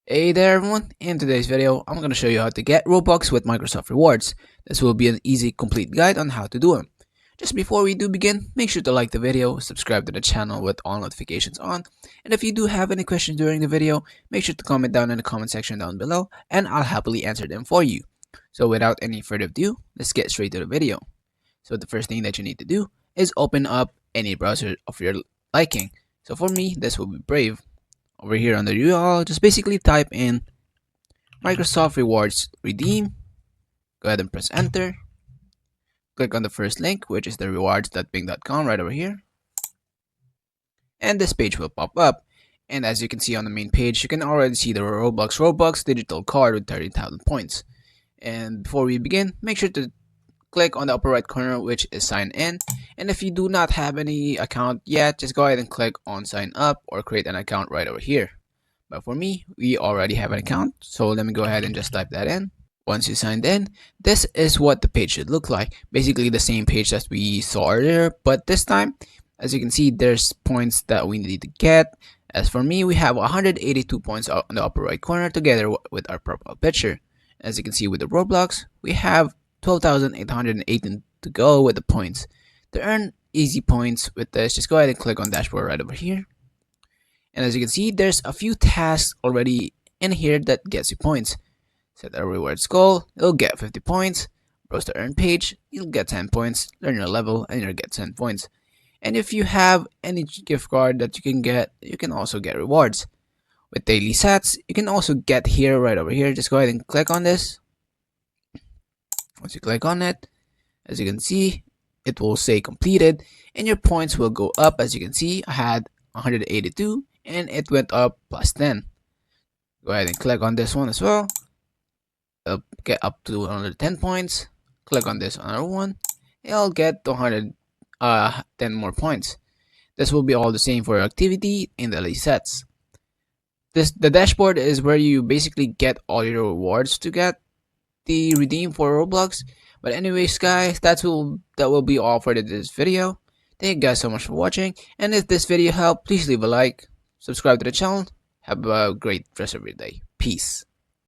Hey there everyone, in today's video I'm going to show you how to get Robux with Microsoft Rewards. This will be an easy complete guide on how to do them. Just before we do begin, make sure to like the video, subscribe to the channel with all notifications on, and if you do have any questions during the video, make sure to comment down in the comment section down below and I'll happily answer them for you. So without any further ado, let's get straight to the video. So the first thing that you need to do is open up any browser of your liking. So for me, this will be Brave. Over here on the URL, just basically type in Microsoft Rewards Redeem. Go ahead and press enter. Click on the first link, which is the rewards.bing.com right over here. And this page will pop up. And as you can see on the main page, you can already see the Robux digital card with 30,000 points. And before we begin, make sure to click on the upper right corner, which is sign in. And if you do not have any account yet, just go ahead and click on sign up or create an account right over here. But for me, we already have an account, so let me go ahead and just type that in. Once you signed in, this is what the page should look like. Basically the same page that we saw earlier, but this time, as you can see, there's points that we need to get. As for me, we have 182 points on the upper right corner together with our profile picture. As you can see with the Roblox, we have 12,818 to go with the points. To earn easy points with this, just go ahead and click on dashboard right over here. And as you can see, there's a few tasks already in here that gets you points. Set a rewards goal, you'll get 50 points. Browse the earn page, you'll get 10 points. Learn your level, and you'll get 10 points. And if you have any gift card that you can get, you can also get rewards. With daily sats, you can also get here right over here. Just go ahead and click on this. Once you click on it, as you can see, it will say completed and your points will go up. As you can see, I had 182 and it went up plus 10. Go ahead and click on this one as well. Get up to another 10 points. Click on this other one. It'll get 210 more points. This will be all the same for your activity in the sets. The dashboard is where you basically get all your rewards to get the redeem for Roblox. But anyways guys, that will be all for this video. Thank you guys so much for watching, and if this video helped, please leave a like, subscribe to the channel. Have a great rest of your day. Peace.